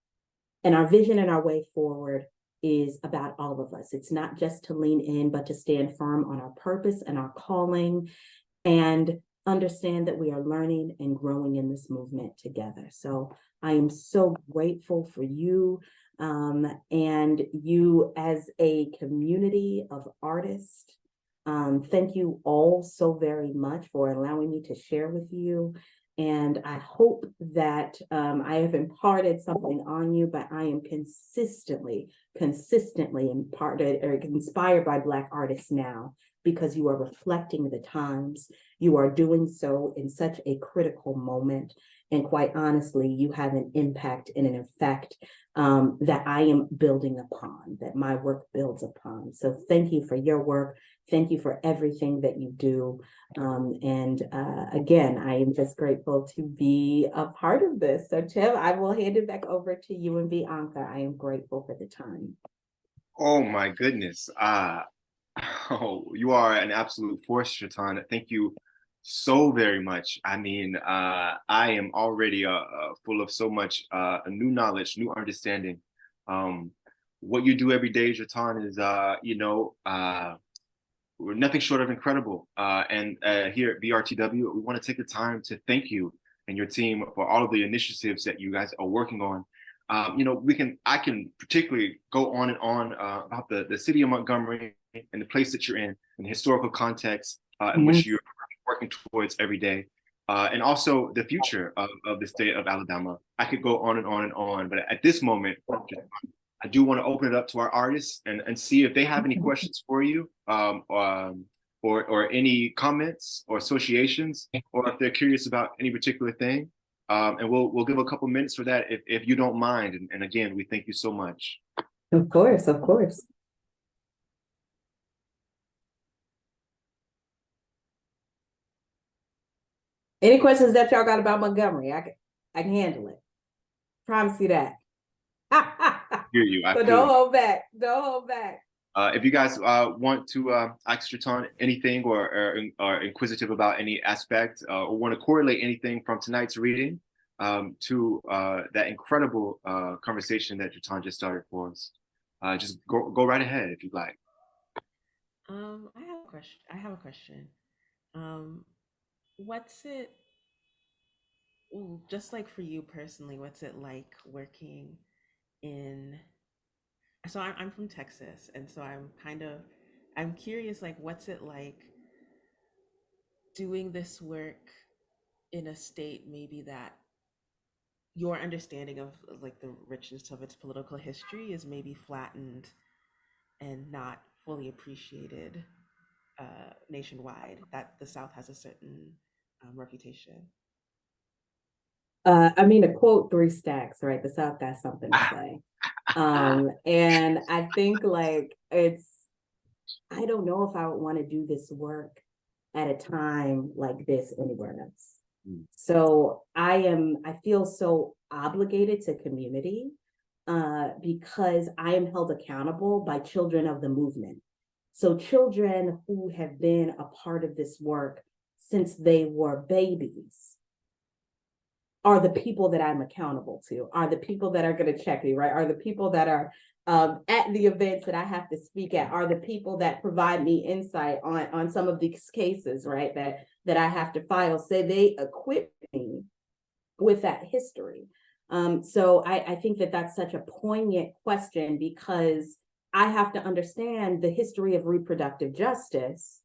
S9: And our vision and our way forward is about all of us. It's not just to lean in, but to stand firm on our purpose and our calling and understand that we are learning and growing in this movement together. So I am so grateful for you and you as a community of artists. Thank you all so very much for allowing me to share with you. And I hope that I have imparted something on you, but I am consistently imparted or inspired by Black artists now, because you are reflecting the times. You are doing so in such a critical moment. And quite honestly, you have an impact and an effect that I am building upon, that my work builds upon. So thank you for your work. Thank you for everything that you do. Again, I am just grateful to be a part of this. So Tim, I will hand it back over to you and Bianca. I am grateful for the time.
S8: Oh my goodness. Oh, you are an absolute force, JaTaune. Thank you so very much. I mean, I am already full of so much new knowledge, new understanding. What you do every day, JaTaune, is we're nothing short of incredible. And here at BRTW, we want to take the time to thank you and your team for all of the initiatives that you guys are working on. I can particularly go on and on about the city of Montgomery and the place that you're in, and the historical context in which you're working towards every day, and also the future of the state of Alabama. I could go on and on and on, but at this moment, I do want to open it up to our artists and see if they have any questions for you, or any comments or associations, or if they're curious about any particular thing. And we'll give a couple minutes for that if you don't mind. And again, we thank you so much.
S9: Of course, of course. Any questions that y'all got about Montgomery? I can handle it. Promise you that.
S8: Hear you.
S9: So don't hold back. Don't hold back.
S8: If you guys want to ask JaTaune anything or inquisitive about any aspect, or want to correlate anything from tonight's reading to that incredible conversation that JaTaune just started for us, just go right ahead if you'd like.
S4: I have a question. What's it, just like for you personally, what's it like working in, so I'm from Texas, and so I'm curious, like, what's it like doing this work in a state maybe that your understanding of like the richness of its political history is maybe flattened and not fully appreciated nationwide, that the South has a certain reputation?
S9: I mean, to quote Three Stacks, right? The South got something to say. And I think like I don't know if I would want to do this work at a time like this anywhere else. So I feel so obligated to community because I am held accountable by children of the movement. So children who have been a part of this work since they were babies are the people that I'm accountable to, are the people that are going to check me, right? Are the people that are at the events that I have to speak at, are the people that provide me insight on some of these cases, right? That I have to file. Say they equip me with that history. So I think that that's such a poignant question, because I have to understand the history of reproductive justice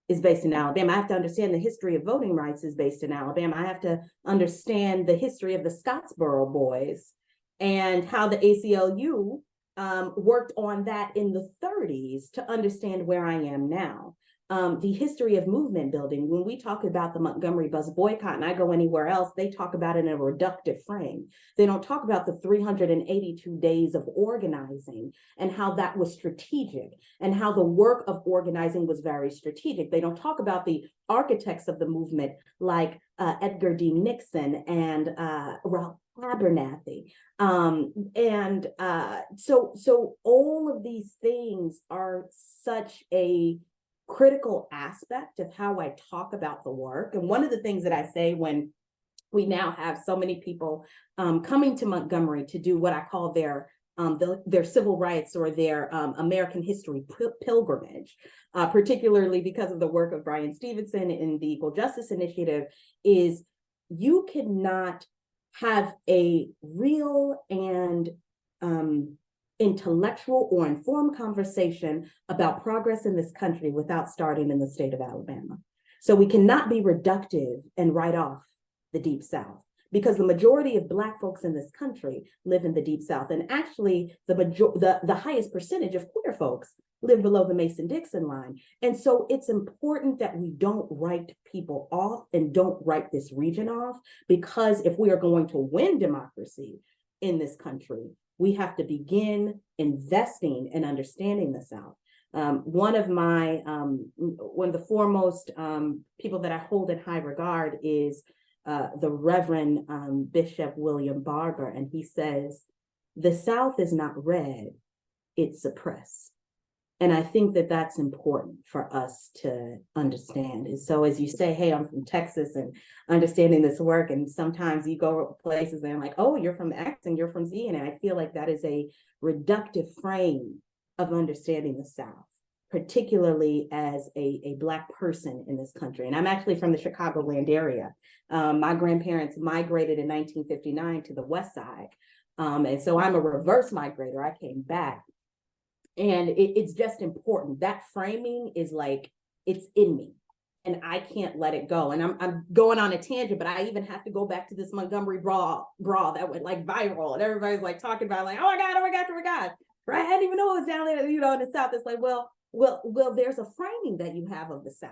S9: is based in Alabama. I have to understand the history of voting rights is based in Alabama. I have to understand the history of the Scottsboro boys and how the ACLU worked on that in the 30s to understand where I am now. The history of movement building. When we talk about the Montgomery bus boycott, and I go anywhere else, they talk about it in a reductive frame. They don't talk about the 382 days of organizing and how that was strategic and how the work of organizing was very strategic. They don't talk about the architects of the movement like Edgar D. Nixon and Ralph Abernathy. So all of these things are such a critical aspect of how I talk about the work. And one of the things that I say when we now have so many people coming to Montgomery to do what I call their civil rights or their American history pilgrimage, particularly because of the work of Bryan Stevenson in the Equal Justice Initiative, is you cannot have a real and intellectual or informed conversation about progress in this country without starting in the state of Alabama. So we cannot be reductive and write off the Deep South, because the majority of Black folks in this country live in the Deep South. And actually the highest percentage of queer folks live below the Mason-Dixon line. And so it's important that we don't write people off and don't write this region off, because if we are going to win democracy in this country, we have to begin investing and understanding the South. One of the foremost people that I hold in high regard is the Reverend Bishop William Barber, and he says, the South is not red, it's suppressed. And I think that that's important for us to understand. And so as you say, hey, I'm from Texas, and understanding this work, and sometimes you go places and I'm like, oh, you're from X and you're from Z. And I feel like that is a reductive frame of understanding the South, particularly as a Black person in this country. And I'm actually from the Chicagoland area. My grandparents migrated in 1959 to the West Side. And so I'm a reverse migrator. I came back. And it's just important. That framing is like, it's in me and I can't let it go. And I'm going on a tangent, but I even have to go back to this Montgomery brawl that went like viral, and everybody's like talking about like, oh my God, right? I didn't even know it was down there, in the South. It's like, well, there's a framing that you have of the South,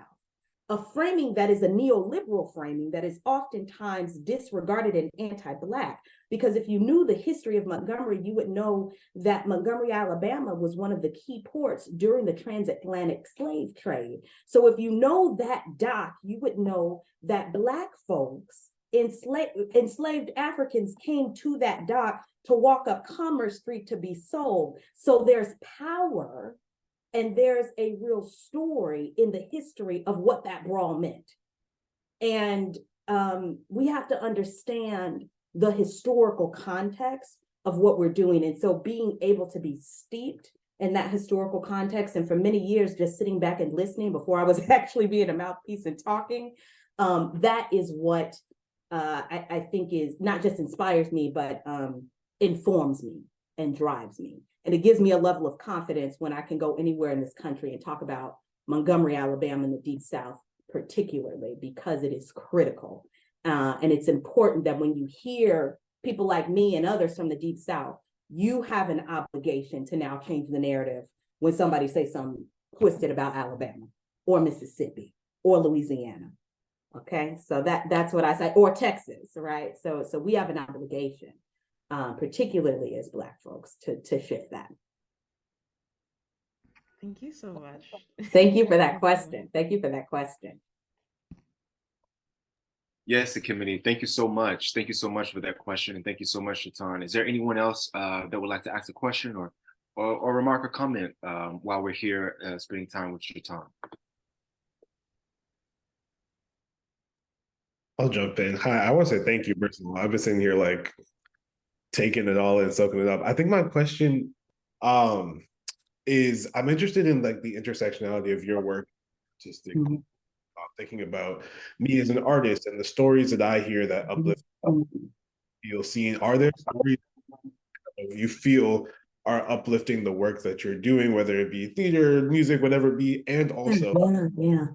S9: a framing that is a neoliberal framing that is oftentimes disregarded and anti-Black. Because if you knew the history of Montgomery, you would know that Montgomery, Alabama was one of the key ports during the transatlantic slave trade. So if you know that dock, you would know that Black folks, enslaved Africans, came to that dock to walk up Commerce Street to be sold. So there's power and there's a real story in the history of what that brawl meant. And we have to understand the historical context of what we're doing. And so being able to be steeped in that historical context, and for many years, just sitting back and listening before I was actually being a mouthpiece and talking, that is what I think is not just inspires me, but informs me and drives me. And it gives me a level of confidence when I can go anywhere in this country and talk about Montgomery, Alabama, and the Deep South, particularly, because it is critical. And it's important that when you hear people like me and others from the Deep South, you have an obligation to now change the narrative when somebody says something twisted about Alabama or Mississippi or Louisiana. Okay, so that's what I say, or Texas, right? So we have an obligation, particularly as Black folks, to shift that.
S4: Thank you so much.
S9: Thank you for that question. Thank you for that question.
S8: Yes, Kimberly, thank you so much. Thank you so much for that question. And thank you so much, JaTaune. Is there anyone else that would like to ask a question or remark or comment while we're here spending time with JaTaune?
S6: I'll jump in. Hi, I want to say thank you, first of all. I've been sitting here like taking it all and soaking it up. I think my question um is I'm interested in like the intersectionality of your work, artistic, thinking about me as an artist and the stories that I hear that uplift feel seen. Are there stories you feel are uplifting the work that you're doing, whether it be theater, music, whatever it be, and also
S9: Yeah.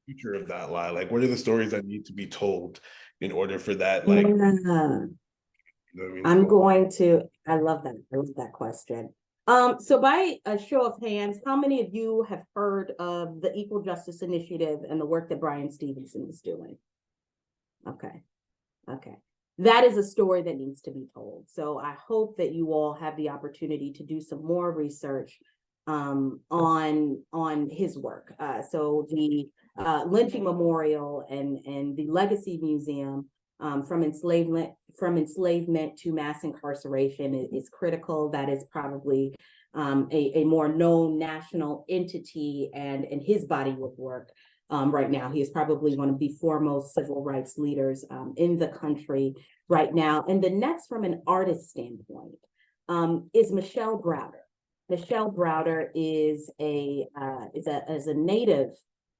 S6: future of that lie? Like, what are the stories that need to be told in order for that,
S9: Yeah.
S6: like, you know what I mean?
S9: I'm going to, I love that. I love that question. So by a show of hands, how many of you have heard of the Equal Justice Initiative and the work that Brian Stevenson is doing? Okay. Okay. That is a story that needs to be told. So I hope that you all have the opportunity to do some more research on his work. So the Lynching Memorial and the Legacy Museum, from enslavement to mass incarceration is critical. That is probably a more known national entity, and his body of work right now. He is probably one of the foremost civil rights leaders in the country right now. And the next, from an artist standpoint, is Michelle Browder. Michelle Browder is a native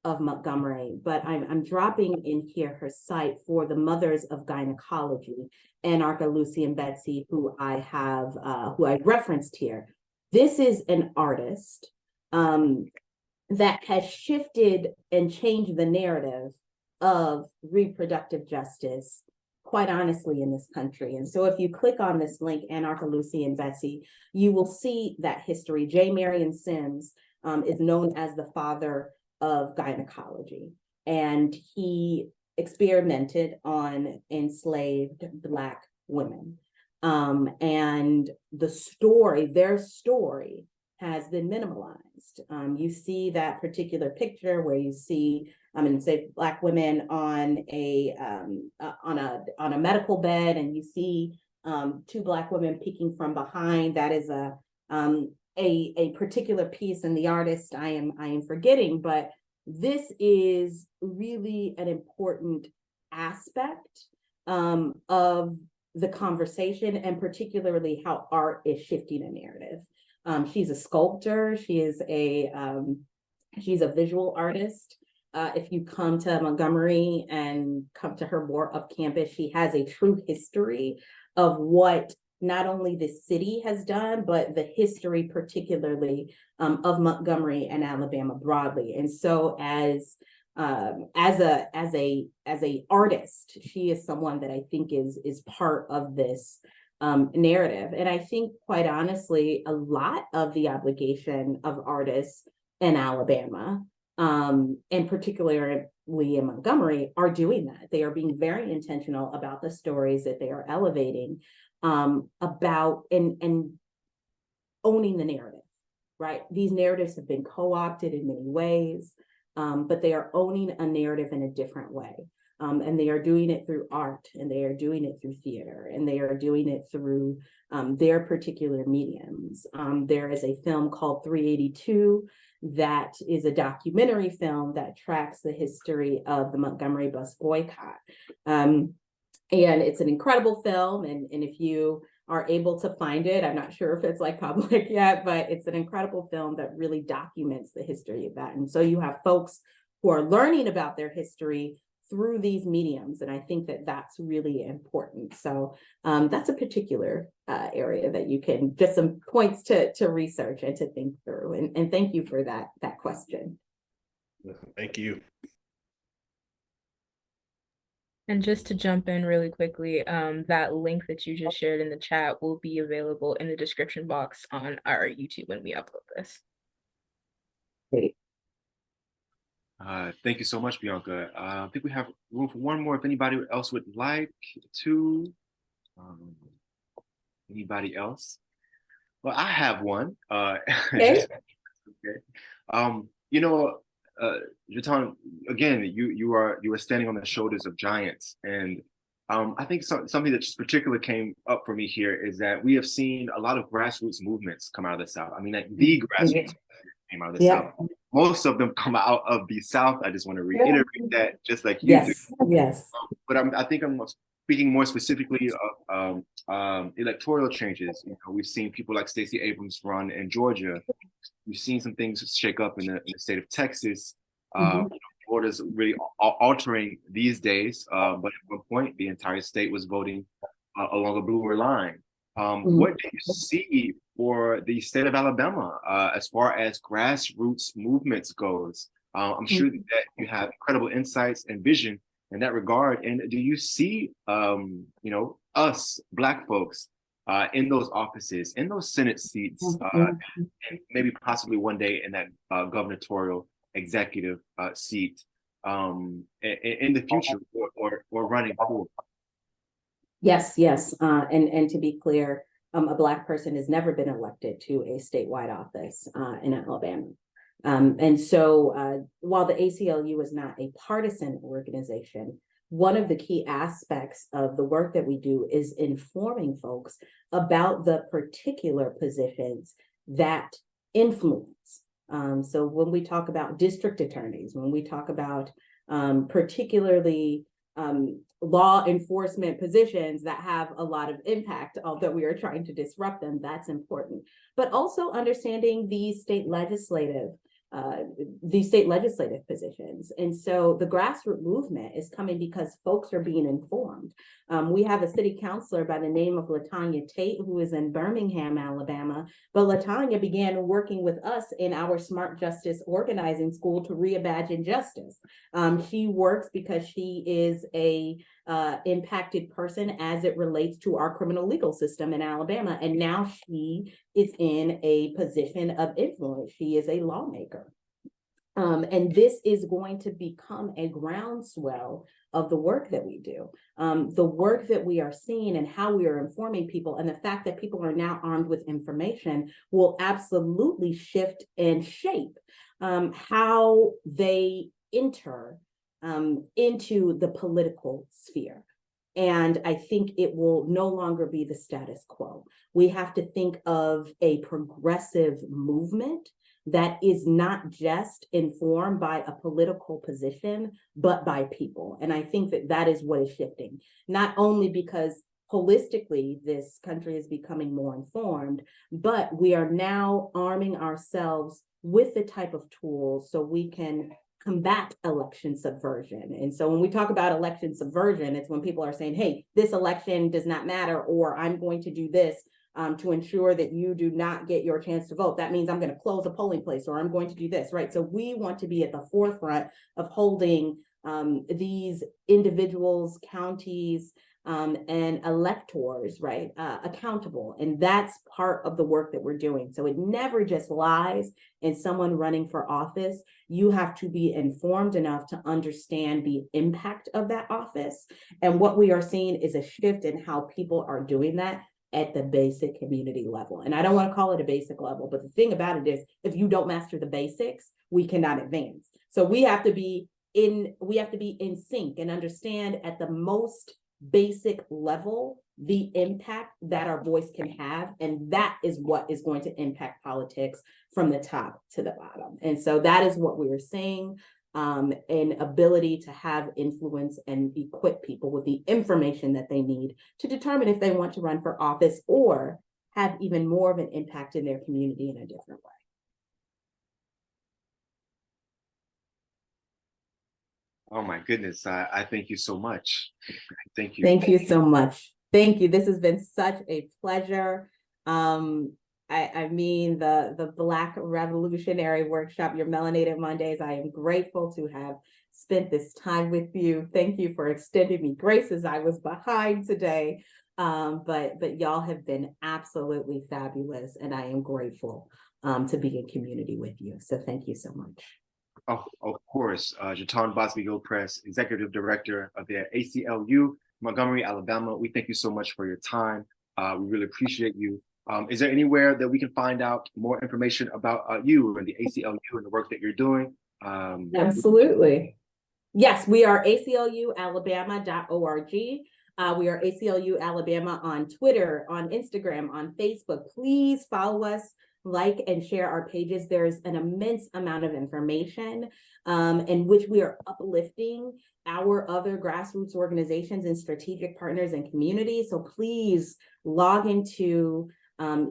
S9: of Montgomery, but I'm dropping in here her site for the Mothers of Gynecology, Anarcha, Lucy, and Betsy, who I referenced here. This is an artist that has shifted and changed the narrative of reproductive justice, quite honestly, in this country. And so if you click on this link, Anarcha, Lucy, and Betsy, you will see that history. J. Marion Sims is known as the father of gynecology, and he experimented on enslaved Black women. And their story has been minimalized. You see that particular picture where you see, say Black women on a medical bed, and you see two Black women peeking from behind. That is a particular piece, and the artist I am forgetting, but this is really an important aspect of the conversation, and particularly how art is shifting a narrative. She's a sculptor. She's a visual artist. If you come to Montgomery and come to her more up campus, she has a true history of what not only the city has done, but the history particularly of Montgomery and Alabama broadly. And so as a artist, she is someone that I think is part of this narrative. And I think, quite honestly, a lot of the obligation of artists in Alabama, and particularly in Montgomery, are doing that. They are being very intentional about the stories that they are elevating, about and owning the narrative, right? These narratives have been co-opted in many ways, but they are owning a narrative in a different way. And they are doing it through art, and they are doing it through theater, and they are doing it through their particular mediums. There is a film called 382 that is a documentary film that tracks the history of the Montgomery bus boycott. And it's an incredible film, and if you are able to find it, I'm not sure if it's like public yet, but it's an incredible film that really documents the history of that. And so you have folks who are learning about their history through these mediums, and I think that that's really important. So that's a particular area that you can, just some points to research and to think through. And thank you for that question.
S6: Thank you.
S1: And just to jump in really quickly, that link that you just shared in the chat will be available in the description box on our YouTube when we upload this.
S9: Great.
S8: Thank you so much, Bianca. I think we have room for one more if anybody else would like to. Anybody else? Well, I have one.
S9: Okay.
S8: Okay. JaTaune, again, you are standing on the shoulders of giants, and I think something that just particularly came up for me here is that we have seen a lot of grassroots movements come out of the South. I mean, like the grassroots. came out of the
S9: Yeah.
S8: South. Most of them come out of the South. I just want to reiterate that, just like you do.
S9: Yes.
S8: But I think I'm speaking more specifically of electoral changes. You know, we've seen people like Stacey Abrams run in Georgia. We've seen some things shake up in the state of Texas. Florida's really altering these days, but at one point, the entire state was voting along a bluer line. What do you see for the state of Alabama as far as grassroots movements goes? I'm sure that you have incredible insights and vision in that regard. And do you see, us Black folks in those offices, in those Senate seats, and maybe possibly one day in that gubernatorial executive seat in the future or running forward?
S9: Yes. And to be clear, a Black person has never been elected to a statewide office in Alabama. And so while the ACLU is not a partisan organization, one of the key aspects of the work that we do is informing folks about the particular positions that influence. So when we talk about district attorneys, when we talk about particularly law enforcement positions that have a lot of impact, although we are trying to disrupt them, that's important. But also understanding these state legislative positions. And so the grassroots movement is coming because folks are being informed. We have a city councilor by the name of LaTanya Tate, who is in Birmingham, Alabama. But LaTanya began working with us in our Smart Justice Organizing School to reimagine justice. She works because she is a impacted person as it relates to our criminal legal system in Alabama. And now she is in a position of influence. She is a lawmaker. And this is going to become a groundswell of the work that we do. The work that we are seeing and how we are informing people, and the fact that people are now armed with information will absolutely shift and shape how they enter into the political sphere. And I think it will no longer be the status quo. We have to think of a progressive movement that is not just informed by a political position, but by people. And I think that that is what is shifting, not only because holistically this country is becoming more informed, but we are now arming ourselves with the type of tools so we can combat election subversion. And so when we talk about election subversion, it's when people are saying, hey, this election does not matter, or I'm going to do this to ensure that you do not get your chance to vote. That means I'm going to close a polling place, or I'm going to do this, right? So we want to be at the forefront of holding these individuals, counties, and electors, right, accountable. And that's part of the work that we're doing. So it never just lies in someone running for office. You have to be informed enough to understand the impact of that office. And what we are seeing is a shift in how people are doing that at the basic community level. And I don't want to call it a basic level, but the thing about it is, if you don't master the basics, we cannot advance. So we have to be in sync and understand at the most basic level the impact that our voice can have, and that is what is going to impact politics from the top to the bottom. And so that is what we are seeing, an ability to have influence and equip people with the information that they need to determine if they want to run for office or have even more of an impact in their community in a different way.
S8: Oh my goodness, I thank you so much. Thank you.
S9: Thank you so much. Thank you. This has been such a pleasure. I mean, the Black Revolutionary Workshop, your Melanated Mondays, I am grateful to have spent this time with you. Thank you for extending me grace as I was behind today. But y'all have been absolutely fabulous, and I am grateful to be in community with you. So thank you so much.
S8: Oh, of course, JaTaune Bosby Gilchrist, Executive Director of the ACLU, Montgomery, Alabama. We thank you so much for your time. We really appreciate you. Is there anywhere that we can find out more information about you and the ACLU and the work that you're doing?
S9: Absolutely. Yes, we are aclualabama.org. We are ACLU Alabama on Twitter, on Instagram, on Facebook. Please follow us. like and share our pages. There's an immense amount of information in which we are uplifting our other grassroots organizations and strategic partners and communities. So please log into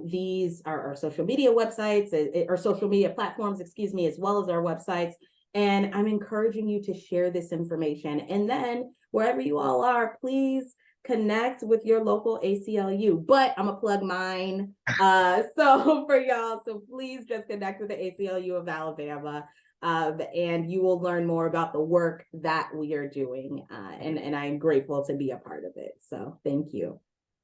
S9: these our social media websites or social media platforms, excuse me, as well as our websites. And I'm encouraging you to share this information. And then wherever you all are, please connect with your local ACLU. But I'm gonna plug mine. So for y'all, so please just connect with the ACLU of Alabama. And you will learn more about the work that we are doing. And I'm grateful to be a part of it. So thank you.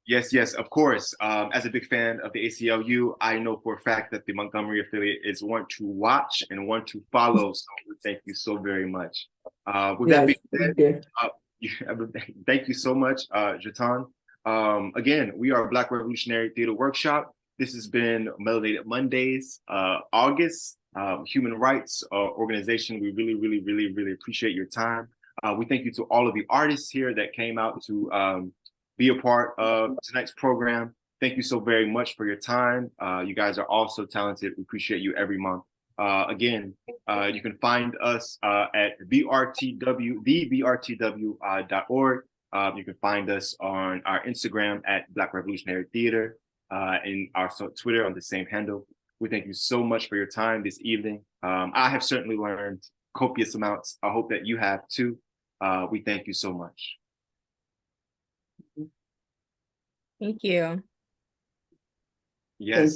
S8: Yes, yes, of course. As a big fan of the ACLU, I know for a fact that the Montgomery affiliate is one to watch and one to follow. So thank you so very much. With that being said, thank you so much, JaTaune. Again, we are Black Revolutionary Theater Workshop. This has been Melanated Mondays, August, human rights organization. We really appreciate your time. We thank you to all of the artists here that came out to be a part of tonight's program. Thank you so very much for your time. You guys are all so talented. We appreciate you every month. Again, you can find us at thebrtw.org. You can find us on our Instagram at Black Revolutionary Theater and our Twitter on the same handle. We thank you so much for your time this evening. I have certainly learned copious amounts. I hope that you have too. We thank you so much.
S1: Thank you.
S8: Yes.